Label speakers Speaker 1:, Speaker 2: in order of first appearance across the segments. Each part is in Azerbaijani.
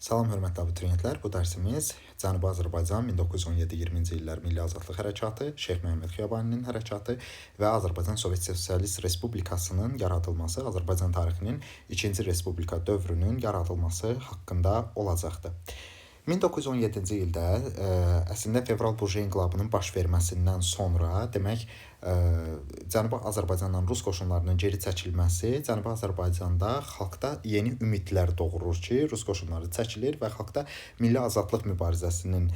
Speaker 1: Salam hörmətli abituriyentlər, bu dərsimiz Cənubi Azərbaycan 1917-20-ci illər Milli Azadlıq Hərəkatı, Şeyx Məhəmməd Xiyabaninin hərəkatı və Azərbaycan Sovet Sosialist Respublikasının yaradılması, Azərbaycan tarixinin 2-ci Respublika dövrünün yaradılması haqqında olacaqdır. 1917-ci ildə əslində fevral burjuiya inqilabının baş verməsindən sonra, demək, Cənubi Azərbaycandan Rus qoşunlarının geri çəkilməsi Cənubi Azərbaycanda xalqda yeni ümidlər doğurur ki, Rus qoşunları çəkilir və xalqda milli azadlıq mübarizəsinin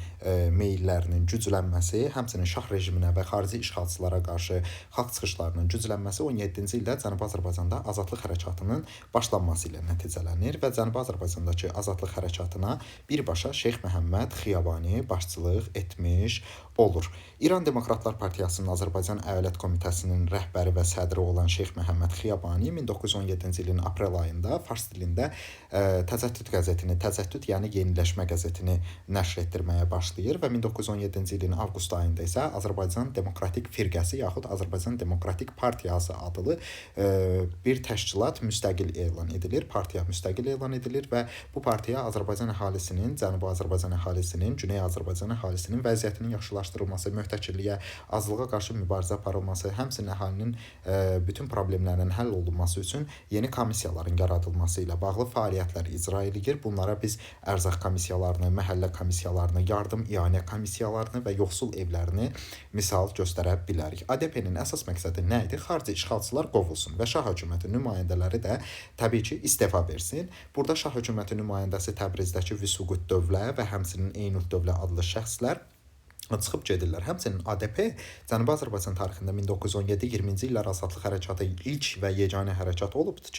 Speaker 1: meyllərinin güclənməsi, həmçinin şah rejiminə və xarici işğalçılara qarşı xalq çıxışlarının güclənməsi 17-ci ildə Cənubi Azərbaycanda azadlıq hərəkatının başlanması ilə nəticələnir və Cənubi Azərbaycandakı azadlıq hərəkatına birbaşa Şeyx Məhəmməd Xiyabani başçılıq etmiş olur. İran Demokratlar Partiyasının Azərbaycan Əyalət Komitəsinin rəhbəri və sədri olan Şeyx Məhəmməd Xiyabani 1917-ci ilin aprel ayında fars dilində Təzəttüd qəzetini, Təzəttüd yəni yeniləşmə qəzetini nəşr etdirməyə başlayır və 1917-ci ilin avqust ayında isə Azərbaycan Demokratik Firqəsi yaxud Azərbaycan Demokratik Partiyası adlı bir təşkilat müstəqil elan edilir, partiya müstəqil elan edilir və bu partiya Azərbaycan əhalisinin, Cənubi Azərbaycan əhalisinin, Güney Azərbaycan əhalisinin vəziyyətinin yaxşılaşdırılması, möhtəkirliyə, azlığa qarşı mübarizə aparılması, həmçinin əhalinin bütün problemlərinin həll olunması üçün yeni komissiyaların yaradılması ilə bağlı fəaliyyətlər icra edilir. Bunlara biz ərzaq komissiyalarını, məhəllə komissiyalarını, yardım ianə komissiyalarını və yoxsul evlərini misal göstərə bilərik. ADP-nin əsas məqsədi nə idi? Xarici işğalçılar qovulsun və şah hökuməti nümayəndələri də təbii ki, istefa versin. Burada şah hökuməti nümayəndəsi Təbrizdəki Vüsuqut Dövlə və həmçinin Eynüd Dövlə adlı şəxslər çıxıb gedirlər. Həmçinin ADP Cənubi Azərbaycan tarixində 1917-20-ci illər azadlıq hərəkatı ilk və yeganə hərəkat olubdur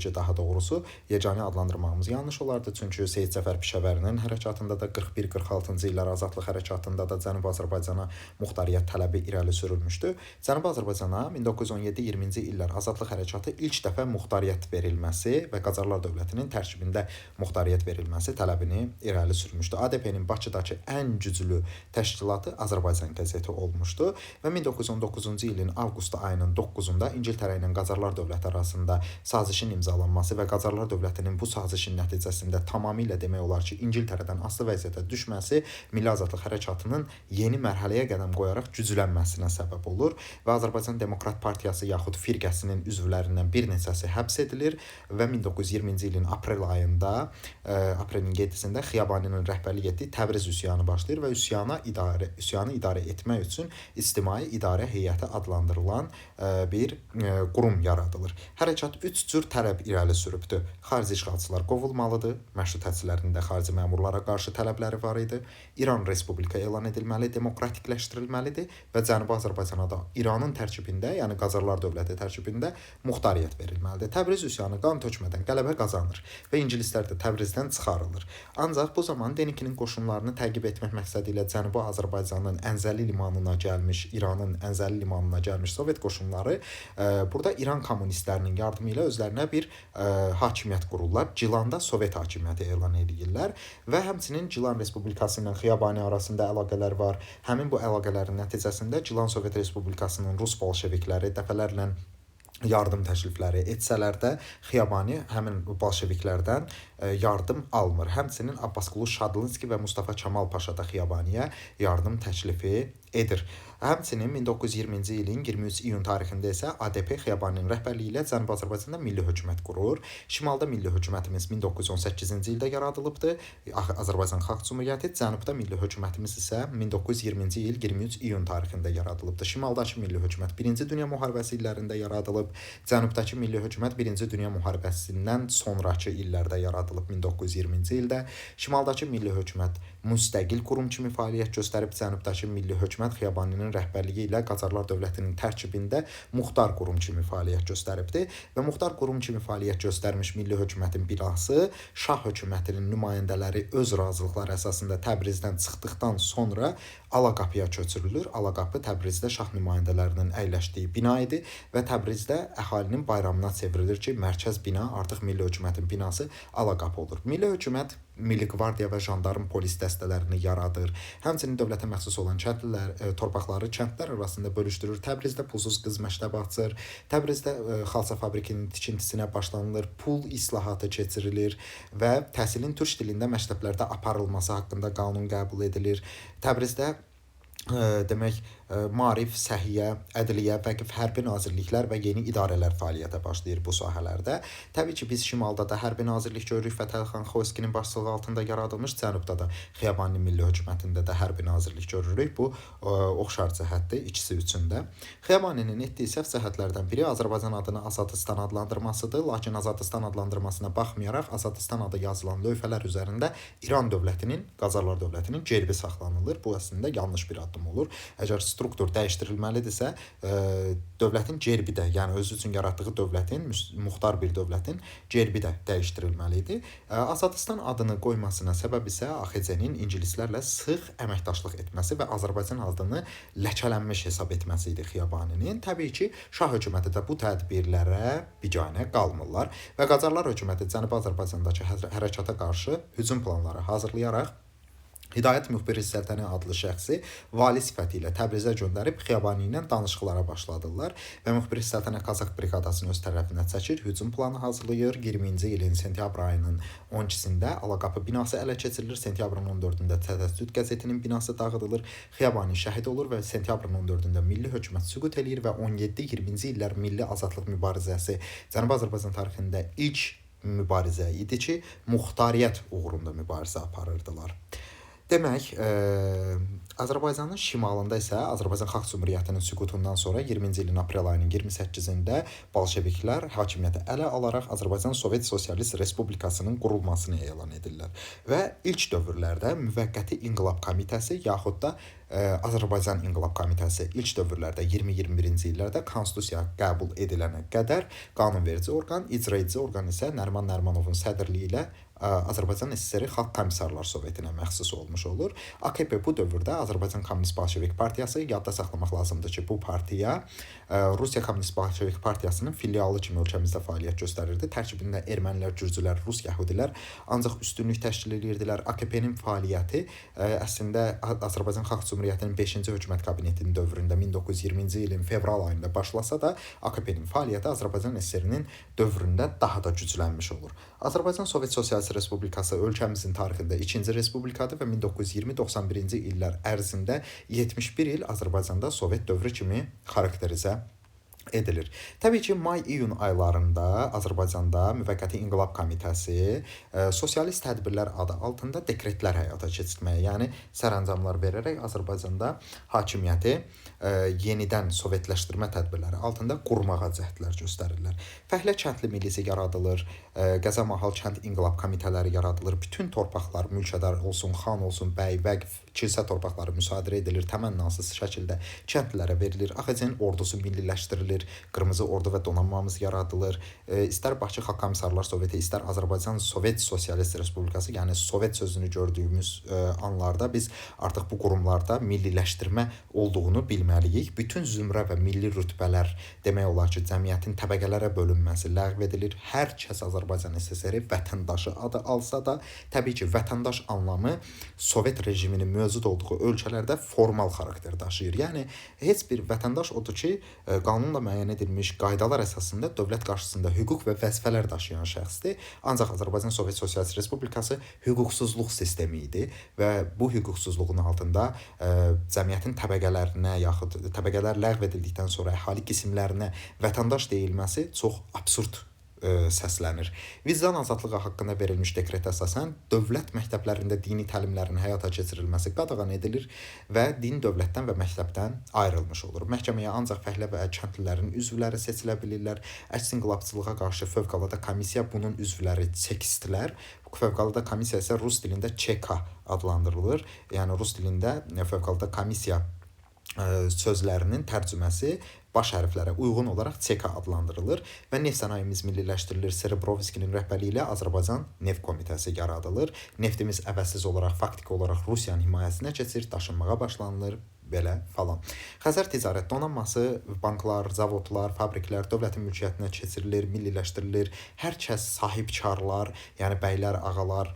Speaker 1: ki, daha doğrusu yeganə adlandırmağımız yanlış olardı. Çünki Seyid Cəfər Pişəvərinin hərəkatında da 41-46-cı illər azadlıq hərəkatında da Cənubi Azərbaycana muxtariyyət tələbi irəli sürülmüşdü. Cənubi Azərbaycana 1917-20-ci illər azadlıq hərəkatı ilk dəfə muxtariyyət verilməsi və Qacarlar dövlətinin tərkibində muxtariyyət verilməsi tələbini irəli sürmüşdü. ADP-nin Bakıdakı ən güclü təşkilatı Azərbaycan qəzeti olmuşdu və 1919-cu ilin avqust ayının 9-da İngiltərə ilə Qacarlar dövləti arasında sazişin imzalanması və Qacarlar dövlətinin bu sazişin nəticəsində tamamilə demək olar ki, İngiltərədən asılı vəziyyətə düşməsi Milli Azadlıq Hərəkatının yeni mərhələyə qədəm qoyaraq güclənməsinə səbəb olur və Azərbaycan Demokrat Partiyası yaxud firqəsinin üzvlərindən bir neçəsi həbs edilir və 1920-ci ilin aprel ayında, aprelin 7-sində Xiyabaninin rəhbərlik etdiyi Təbriz üsyanı başlayır və üsyanı idarə etmək üçün İctimai İdarə Heyəti adlandırılan bir qurum yaradılır. Hərəkat 3 cür tələb irəli sürübdür. Xarici işğalçılar qovulmalıdır, məşrutiyyətçilərində xarici məmurlara qarşı tələbləri var idi. İran Respublika elan edilməli, demokratikləşdirilməlidir və Cənubi Azərbaycana da İranın tərkibində, yəni Qacarlar dövləti tərkibində muxtariyyət verilməlidir. Təbriz üsyanı qan tökmədən qələbə qazanır və ingilislər də Təbrizdən çıxarılır. Ancaq bu zaman Denikinin qoşunlarını təqib etmək məqsədi ilə Cənubi Azərbaycanın Əncəli limanına gəlmiş, İranın Əncəli limanına gəlmiş Sovet qoşunları burada İran kommunistlərinin yardımı ilə özlərinə bir hakimiyyət qururlar. Gilanda Sovet hakimiyyəti elan edirlər və həmçinin Gilan Respublikası ilə Xiyabani arasında əlaqələr var. Həmin bu əlaqələrin nəticəsində Gilan Sovet Respublikasının Rus bolşevikləri dəfələrlə yardım təklifləri etsələr də Xiyabani həmin bolşeviklərdən yardım almır. Həmçinin Abbasqulu Şadlınski və Mustafa Kemal Paşa da Xiyabaniyə yardım təklifi edir. Həmçinin 1920-ci ilin 23 iyun tarixində isə ADP Xiyabaninin rəhbərliyi ilə Cənubi Azərbaycanda milli hökumət qurur. Şimalda milli hökumətimiz 1918-ci ildə yaradılıbdır. Azərbaycan Xalq Cümhuriyyəti, Cənubda milli hökumətimiz isə 1920-ci il 23 iyun tarixində yaradılıbdır. Şimaldakı milli hökumət 1-ci Dünya müharibəsi illərində yaradılıb. Cənubdakı milli hökumət 1-ci Dünya müharibəsindən sonrakı illərdə yaradılıb 1920-ci ildə. Şimaldakı milli hökumət müstəqil qurum kimi fəaliyyət göstərib. Cənubdakı milli hökumət Xiyabaninin rəhbərliyi ilə Qacarlar dövlətinin tərkibində muxtar qurum kimi fəaliyyət göstəribdir və muxtar qurum kimi fəaliyyət göstərmiş milli hökumətin binası şah hökumətinin nümayəndələri öz razılıqları əsasında Təbrizdən çıxdıqdan sonra Alaqapıya köçürülür. Alaqapı Təbrizdə şah nümayəndələrinin əyləşdiyi bina idi və Təbrizdə əhalinin bayramına çevrilir ki, mərkəz bina artıq milli hökumətin binası Alaqapı olur. Milli hökumət Milli Qvardiya və jandarm polis dəstələrini yaradır. Həmçinin dövlətə məxsus olan torpaqları kəndlər arasında bölüşdürür. Təbrizdə pulsuz qız məktəbi açır. Təbrizdə xalça fabrikinin tikintisinə başlanılır. Pul islahatı keçirilir və təhsilin türk dilində məktəblərdə aparılması haqqında qanun qəbul edilir. Təbrizdə demək Maarif, Səhiyyə, Ədliyyə, Vəqf, Hərbi Nazirliklər və yeni idarələr fəaliyyətə başlayır bu sahələrdə. Təbii ki, biz şimalda da Hərbi Nazirlik görürük, Fətəli Xoyskinin başçılığı altında yaradılmış, cənubda da Xiyabaninin Milli Hökumətində də Hərbi Nazirlik görürük. Bu oxşar cəhətdir ikisi üçün də. Xiyabaninin etdiyi səhv cəhətlərdən biri Azərbaycan adını Azadistan adlandırmasıdır. Lakin Azadistan adlandırmasına baxmayaraq Azadistan adı yazılan lövhələr üzərində İran dövlətinin, Qacarlar dövlətinin gerbi saxlanılır. Bu əslində yanlış bir addım olur. Əgər struktur dəyişdirilməlidirsə, dövlətin gerbi də, yəni özü üçün yaratdığı dövlətin, muxtar bir dövlətin gerbi də dəyişdirilməlidir. Azadistan adını qoymasına səbəb isə AXC-nin ingilislərlə sıx əməkdaşlıq etməsi və Azərbaycan adını ləkələnmiş hesab etməsi idi Xiyabaninin. Təbii ki, Şah hökuməti də bu tədbirlərə biganə qalmırlar və Qacarlar hökuməti Cənubi Azərbaycandakı hərəkata qarşı hücum planları hazırlayaraq Hidayət Müxbir Səltəni adlı şəxsi vali sifəti ilə Təbrizə göndərib Xiyabani ilə danışıqlara başladılar və Müxbir Səltəni Qazax briqadasını öz tərəfinə çəkir, hücum planı hazırlayır. 20-ci ilin sentyabr ayının 12-sində Alaqapı binası ələ keçirilir. Sentyabrın 14-də Təzəsüd qəzetinin binası dağıdılır. Xiyabani şəhid olur və sentyabrın 14-də milli hökumət süqut eləyir və 17-20-ci illər milli azadlıq mübarizəsi Cənubi Azərbaycan tarixində ilk mübarizə idi ki, muxtariyyət uğrunda mübarizə aparırdılar. Demək, Azərbaycanın şimalında isə Azərbaycan Xalq Cümhuriyyətinin süqutundan sonra 20-ci ilin aprel ayının 28-də bolşeviklər hakimiyyəti ələ alaraq Azərbaycan Sovet Sosialist Respublikasının qurulmasını elan edirlər. Və ilk dövrlərdə Müvəqqəti İnqilab Komitəsi yaxud da Azərbaycan İnqilab Komitəsi ilk dövrlərdə 20-21-ci illərdə konstitusiya qəbul edilənə qədər qanunverici orqan, icraedici orqan isə Nəriman Nərimanovun sədrliyi ilə Azərbaycan SSR Xalq Komissarlar Sovetinə məxsus olmuş olur. AKP bu dövrdə Azərbaycan Kommunist Bolşevik Partiyası, yadda saxlamaq lazımdır ki, bu partiya Rusiya Kommunist Bolşevik Partiyasının filialı kimi ölkəmizdə fəaliyyət göstərirdi. Tərkibində ermənilər, gürcülər, rus yəhudilər ancaq üstünlük təşkil edirdilər. AKP-nin fəaliyyəti əslində Azərbaycan Xalq Cümhuriyyətinin 5-ci hökumət kabinetinin dövründə 1920-ci ilin fevral ayında başlasa da AKP-nin fəaliyyəti Azərbaycan SSR-nin dövründə daha da güclənmiş olur. Azərbaycan Sovet Sosialist Respublikası ölkəmizin tarixində ikinci respublikadır və 1920-91-ci illər ərzində 71 il Azərbaycanda Sovet dövrü kimi xarakterizə edilir. Təbii ki, may-iyun aylarında Azərbaycanda Müvəqqəti İnqilab Komitəsi sosialist tədbirlər adı altında dekretlər həyata keçirməyə, yəni sərəncamlar verərək Azərbaycanda hakimiyyəti yenidən sovetləşdirmə tədbirləri altında qurmağa cəhdlər göstərirlər. Fəhlə kəndli milisi yaradılır, Qəza Mahal kənd İnqilab komitələri yaradılır, bütün torpaqlar mülkədar olsun, xan olsun, bəy, vəqf, kilsə torpaqları müsadirə edilir, təmənnasız şəkildə kəndlilərə verilir, AXC-nin ordusu milliləşdirilir, Qırmızı Ordu və donanmamız yaradılır. İstər Bakı Xalq Komissarlar Soveti, istər Azərbaycan Sovet Sosialist Respublikası, yəni Sovet sözünü gördüyümüz anlarda biz artıq bu qurumlarda milliləşdirmə olduğunu bilməliyik. Bütün zümrə və milli rütbələr demək olar ki, cəmiyyətin təbəqələrə bölünməsi ləğv edilir. Hər kəs Azərbaycan SSR vətəndaşı adı alsa da, təbii ki, vətəndaş anlamı Sovet rejiminin mövcud olduğu ölkələrdə formal xarakter daşıyır. Yəni, heç bir vətəndaş odur ki, qanunla müəyyən edilmiş qaydalar əsasında dövlət qarşısında hüquq və vəzifələr daşıyan şəxsdir. Ancaq Azərbaycan Sovet Sosialist Respublikası hüquqsuzluq sistemi idi və bu hüquqsuzluğun altında cəmiyyətin təbəqələrinə yaxud təbəqələr ləğv edildikdən sonra əhali qismlərinə vətəndaş deyilməsi çox absurd səslənir. Vicdan azadlığı haqqında verilmiş dekretə əsasən dövlət məktəblərində dini təlimlərin həyata keçirilməsi qadağan edilir və din dövlətdən və məktəbdən ayrılmış olur. Məhkəməyə ancaq fəhlə və kəndlilərin üzvləri seçilə bilirlər. Əks inqilabçılığa qarşı fövqəladə komissiya bunun üzvləri çekistlər. Bu fövqəladə komissiya isə rus dilində ÇK adlandırılır. Yəni rus dilində fövqəladə komissiya sözlərinin tərcüməsi baş hərflərə uyğun olaraq ÇK adlandırılır və neft sənayemiz milliləşdirilir. Serebrovskinin rəhbərliyi ilə Azərbaycan Neft Komitəsi yaradılır. Neftimiz əvəzsiz olaraq, faktiki olaraq Rusiyanın himayəsinə keçir, daşınmağa başlanılır. belə falan. Xəzər Ticarət Donanması, banklar, zavodlar, fabriklər dövlətin mülkiyyətinə keçirilir, milliləşdirilir. Hər kəs sahibkarlar, yəni bəylər, ağalar,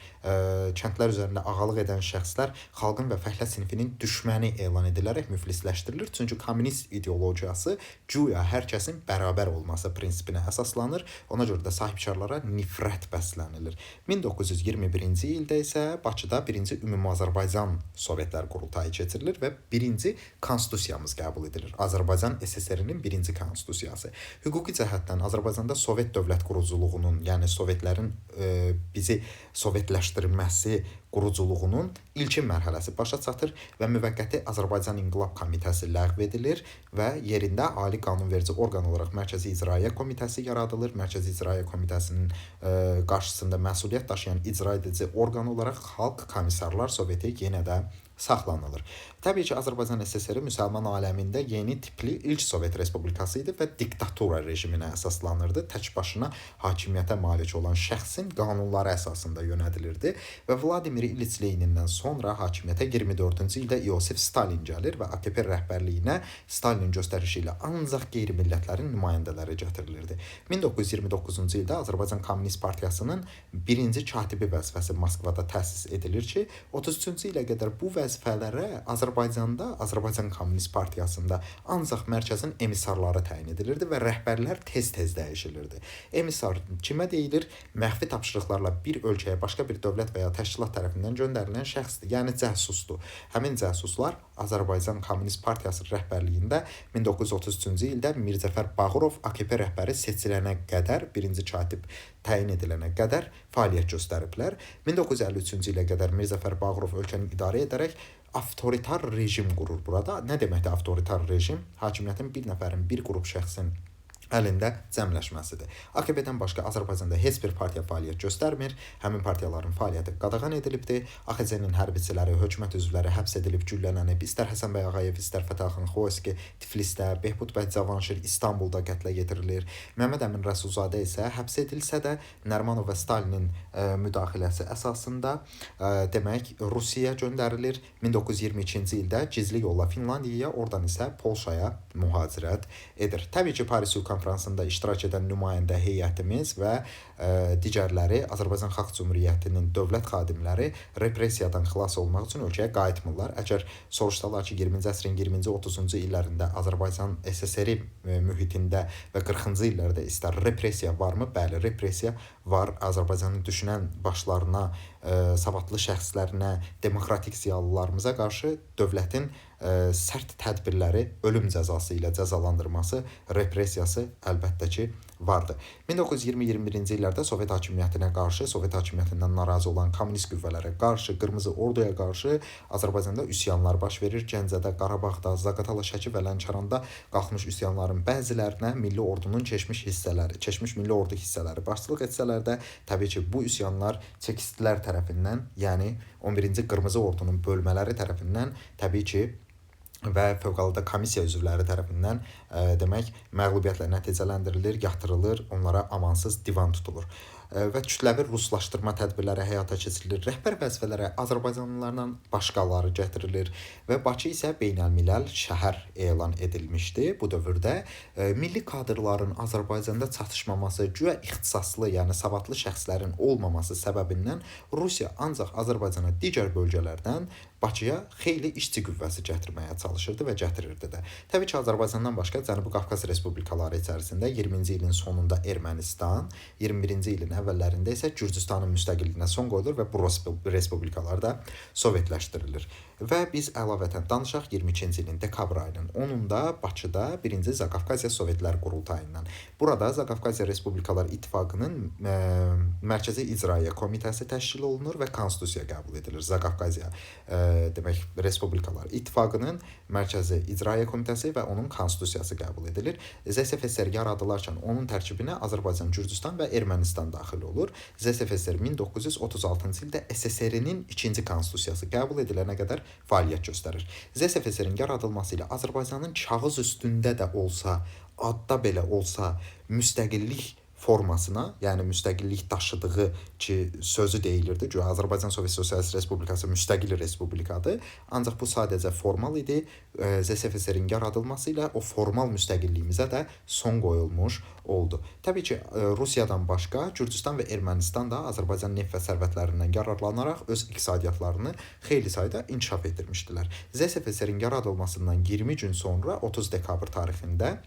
Speaker 1: kəndlər üzərində ağalıq edən şəxslər xalqın və fəhlə sinfinin düşməni elan edilərək müflisləşdirilir. Çünki kommunist ideologiyası güya hər kəsin bərabər olması prinsipinə əsaslanır. Ona görə də sahibkarlara nifrət bəslənilir. 1921-ci ildə isə Bakıda 1-ci Ümumi Azərbaycan Sovetlər Qurultayı keçirilir və 1-ci konstitusiyamız qəbul edilir. Azərbaycan SSR-nin 1-ci konstitusiyası. Hüquqi cəhətdən Azərbaycanda Sovet dövlət quruculuğunun, yəni Sovetlərin bizi sovetləşdirilməsi quruculuğunun ilkin mərhələsi başa çatır və müvəqqəti Azərbaycan İnqilab Komitəsi ləğv edilir və yerində ali qanunverici orqan olaraq Mərkəzi İcraiyyə Komitəsi yaradılır. Mərkəzi İcraiyyə Komitəsinin qarşısında məsuliyyət daşıyan icra edici orqan olaraq Xalq Komissarlar Soveti yenə də saxlanılır. Təbii ki, Azərbaycan SSR müsəlman aləmində yeni tipli ilk Sovet Respublikası idi və diktatura rejiminə əsaslanırdı. Tək başına hakimiyyətə malik olan şəxsin qanunları əsasında yönədilirdi və Vladimir İliç Lenindən sonra hakimiyyətə 24-cü ildə İosif Stalin gəlir və AKP rəhbərliyinə Stalinin göstərişi ilə ancaq qeyri-millətlərin nümayəndələri gətirilirdi. 1929-cu ildə Azərbaycan Kommunist Partiyasının birinci katibi vəzifəsi Moskvada təsis edilir ki, 33-cü ilə qədər bu vəzifələrə Azərbaycanda, Azərbaycan Kommunist Partiyasında ancaq mərkəzin emissarları təyin edilirdi və rəhbərlər tez-tez dəyişilirdi. Emissar kimə deyilir? Məxfi tapşırıqlarla bir ölkəyə başqa bir dövlət və ya təşkilat tərəfindən göndərilən şəxsdir, yəni cəsusdur. Həmin cəsuslar Azərbaycan Kommunist Partiyası rəhbərliyində 1933-cü ildə Mirzəfər Bağırov AKP rəhbəri seçilənə qədər, birinci katib təyin edilənə qədər fəaliyyət göstəriblər. 1953-cü ilə qədər Mirzəfər Bağırov ölkəni idarə edərək avtoritar rejim qurur burada. Nə deməkdir avtoritar rejim? Hakimiyyətin bir nəfərin, bir qrup şəxsin əlində cəmləşməsidir. AKP-dən başqa Azərbaycanda heç bir partiya fəaliyyət göstərmir. Həmin partiyaların fəaliyyəti qadağan edilibdir. AXC-nin hərbiçiləri, hökumət üzvləri həbs edilib, güllələnib. İstər Həsən bəy Ağayev, istər Fətəxan Xoyski Tiflisdə, Behbud bəy Cavanşir İstanbulda qətlə yetirilir. Məhəmməd Əmin Rəsulzadə isə həbs edilsə də Nərimanov və Stalinin müdaxiləsi əsasında demək Rusiyaya göndərilir. 1922-ci ildə gizli yolla Finlandiyaya, oradan isə Polşaya mühacirət edir. Təbii ki, Paris konfransında iştirak edən nümayəndə heyətimiz və digərləri Azərbaycan Xalq Cümhuriyyətinin dövlət xadimləri repressiyadan xilas olmaq üçün ölkəyə qayıtmırlar. Əgər soruşsalar ki, 20-ci əsrin 20-ci 30-cu illərində Azərbaycan SSR mühitində və 40-cı illərdə istər repressiya varmı? Bəli, repressiya var. Azərbaycanın düşünən başlarına, savadlı şəxslərinə, demokratik ziyalılarımıza qarşı dövlətin sərt tədbirləri, ölüm cəzası ilə cəzalandırması, repressiyası əlbəttə ki vardı. 1920-21-ci illərdə Sovet hakimiyyətinə qarşı, Sovet hakimiyyətindən narazı olan kommunist qüvvələrə qarşı, Qırmızı Orduya qarşı Azərbaycanda üsyanlar baş verir. Gəncədə, Qarabağda, Zaqatala, Şəki və Lənkəranda qalxmış üsyanların bəzilərinə milli ordunun keçmiş milli ordu hissələri başçılıq etsələr də, təbii ki, bu üsyanlar çekistlər tərəfindən, yəni 11-ci Qırmızı Ordunun bölmələri tərəfindən təbii ki və fövqəladə komissiya üzvləri tərəfindən demək məğlubiyyətlə nəticələndirilir, yatırılır, onlara amansız divan tutulur və kütləvi ruslaşdırma tədbirləri həyata keçirilir. Rəhbər vəzifələrə Azərbaycanlılardan başqaları gətirilir və Bakı isə beynəlmiləl şəhər elan edilmişdi. Bu dövrdə milli kadrların Azərbaycanda çatışmaması, güya ixtisaslı, yəni savadlı şəxslərin olmaması səbəbindən Rusiya ancaq Azərbaycana digər bölgələrdən Bakıya xeyli işçi qüvvəsi gətirməyə çalışırdı və gətirirdi də. Təbii ki, Azərbaycandan başqa Cənubi Qafqaz respublikaları içərisində 20-ci ilin sonunda Ermənistan, 21-ci ilin əvvəllərində isə Gürcüstanın müstəqilliyinə son qoyulur və bu respublikalar da sovetləşdirilir. Və biz əlavətən danışaq 22-ci ilin dekabr ayının 10-da Bakıda 1-ci Zaqafqaziya Sovetlər Qurultayından. Burada Zaqafqaziya Respublikalar İttifaqının Mərkəzi İcraiyyə Komitəsi təşkil olunur və konstitusiya qəbul edilir. Zaqafqaziya demək Respublikalar İttifaqının Mərkəzi İcraiyyə Komitəsi və onun konstitusiyası qəbul edilir. ZSFSR yaradılarkən onun tərkibinə Azərbaycan, Gürcüstan və Ermənistan daxil olur. ZSFSR 1936-cı ildə SSR-nin ikinci konstitusiyası qəbul edilənə qədər fəaliyyət göstərir. ZSFSR-in yaradılması ilə Azərbaycanın kağız üstündə də olsa, adda belə olsa müstəqillik formasına, yəni müstəqillik daşıdığı ki, sözü deyilirdi. Güya Azərbaycan Sovet Sosialist Respublikası müstəqil respublikadır. Ancaq bu sadəcə formal idi. ZSFSR-in yaradılması ilə o formal müstəqilliyimizə də son qoyulmuş oldu. Təbii ki, Rusiyadan başqa Gürcüstan və Ermənistan da Azərbaycan neft və sərvətlərindən yararlanaraq öz iqtisadiyyatlarını xeyli sayda inkişaf etdirmişdilər. ZSFSR-in yaradılmasından 20 gün sonra 30 dekabr tarixində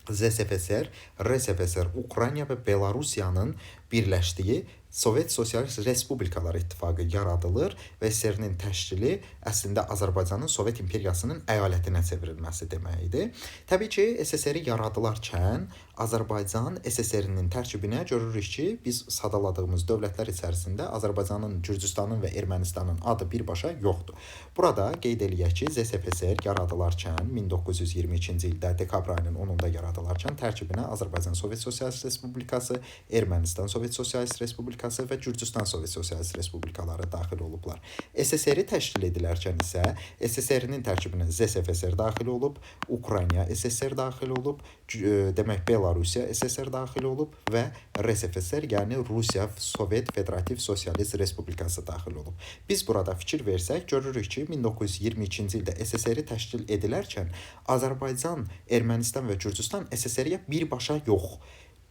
Speaker 1: ZSFSR, RSFSR, Ukrayna və Belarusiyanın birləşdiyi Sovet Sosialist Respublikalar İttifaqı yaradılır və SSR-nin təşkili əslində Azərbaycanın Sovet İmperiyasının əyalətinə çevrilməsi deməkdir. Təbii ki, SSR-i yaradılarkən Azərbaycan SSR-nin tərkibinə görürük ki, biz sadaladığımız dövlətlər içərisində Azərbaycanın, Gürcüstanın və Ermənistanın adı birbaşa yoxdur. Burada qeyd eləyək ki, ZSFSR yaradılarkən 1922-ci ildə dekabr ayının 10-da yaradılarkən tərkibinə Azərbaycan Sovet Sosialist Respublikası, Ermənistan Sovet Sosialist Respublikası və Gürcüstan Sovet Sosialist Respublikaları daxil olublar. SSR-i təşkil edilərkən isə SSR-nin tərkibinə ZSFSR daxil olub, Ukrayna SSR daxil olub, demək Belarusiya SSR daxil olub və RSFSR, yəni Rusiya Sovet Federativ Sosialist Respublikası daxil olub. Biz burada fikir versək, görürük ki, 1922-ci ildə SSR-i təşkil edilərkən Azərbaycan, Ermənistan və Gürcüstan SSR-yə birbaşa yox,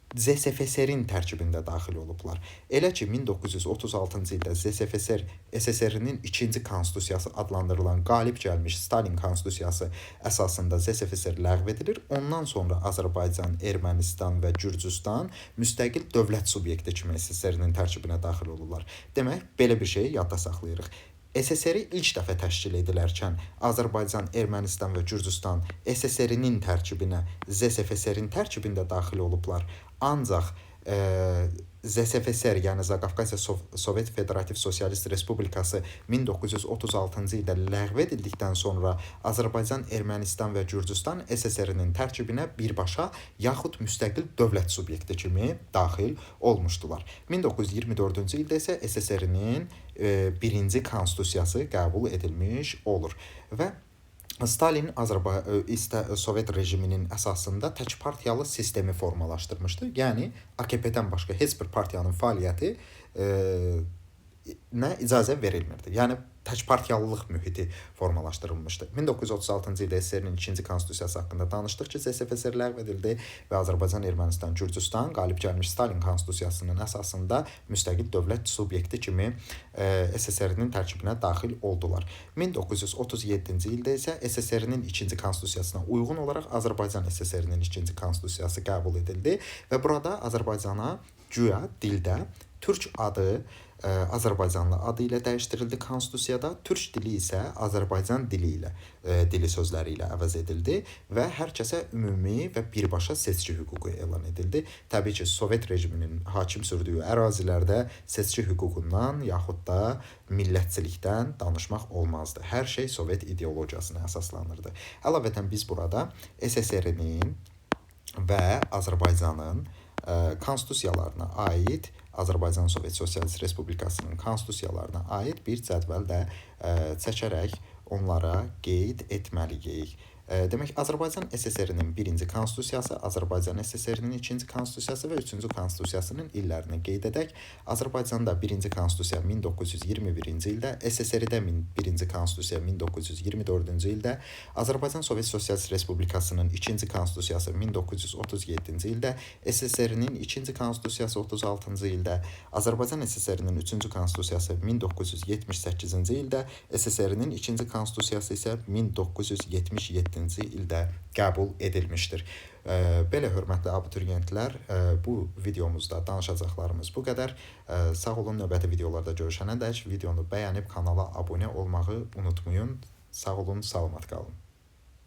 Speaker 1: ZSFSR-in tərkibində daxil olublar. Elə ki, 1936-cı ildə ZSFSR, SSR-nin ikinci konstitusiyası adlandırılan qalib gəlmiş Stalin konstitusiyası əsasında ZSFSR ləğv edilir. Ondan sonra Azərbaycan, Ermənistan və Gürcüstan müstəqil dövlət subyekti kimi SSR-nin tərkibinə daxil olurlar. Demək, belə bir şeyi yadda saxlayırıq. SSR-i ilk dəfə təşkil edilərkən Azərbaycan, Ermənistan və Gürcüstan SSR-nin tərkibinə ZSFSR-in tərkibində daxil olublar. Ancaq ZSFSR, yəni Zaqafqasiya Sovet Federativ Sosialist Respublikası 1936-cı ildə ləğv edildikdən sonra Azərbaycan, Ermənistan və Gürcüstan SSR-nin tərkibinə birbaşa yaxud müstəqil dövlət subyekti kimi daxil olmuşdular. 1924-cü ildə isə SSR-nin birinci konstitusiyası qəbul edilmiş olur və Stalin Sovet rejiminin əsasında tək partiyalı sistemi formalaşdırmışdı. Yəni, AKP-dən başqa heç bir partiyanın fəaliyyəti icazə verilmirdi. Yəni, tək partiyalılıq mühiti formalaşdırılmışdı. 1936-cı ildə SSR-nin ikinci konstitusiyası haqqında danışdıq ki, ZSFSR ləğv edildi və Azərbaycan, Ermənistan, Gürcüstan qalib gəlmiş Stalin konstitusiyasının əsasında müstəqil dövlət subyekti kimi SSR-nin tərkibinə daxil oldular. 1937-ci ildə isə SSR-nin ikinci konstitusiyasına uyğun olaraq Azərbaycan SSR-nin ikinci konstitusiyası qəbul edildi və burada Azərbaycana güya dildə Türk adı Azərbaycanlı adı ilə dəyişdirildi konstitusiyada, türk dili isə Azərbaycan dili ilə, dili sözləri ilə əvəz edildi və hər kəsə ümumi və birbaşa seçki hüququ elan edildi. Təbii ki, Sovet rejiminin hakim sürdüyü ərazilərdə seçki hüququndan yaxud da millətçilikdən danışmaq olmazdı. Hər şey Sovet ideologiyasına əsaslanırdı. Əlavətən biz burada SSR-nin və Azərbaycanın konstitusiyalarına aid Azərbaycan Sovet Sosialist Respublikasının konstitusiyalarına aid bir cədvəl də çəkərək onlara qeyd etməliyik. Demək, Azərbaycan SSR-nin birinci konstitusiyası, Azərbaycan SSR-nin ikinci konstitusiyası və üçüncü konstitusiyasının illərini qeyd edək. Azərbaycanda birinci konstitusiya 1921-ci ildə, SSR-də birinci konstitusiya 1924-cü ildə, Azərbaycan Sovet Sosialist Respublikasının ikinci konstitusiyası 1937-ci ildə, SSR-nin ikinci konstitusiyası 36-cı ildə, Azərbaycan SSR-nin üçüncü konstitusiyası 1978-ci ildə, SSR-nin ikinci konstitusiyası isə 1977-ci ildə qəbul edilmişdir. Belə hörmətli abituriyentlər, bu videomuzda danışacaqlarımız bu qədər. Sağ olun, növbəti videolarda görüşənədək videonu bəyənib kanala abunə olmağı unutmayın. Sağ olun, salamat qalın.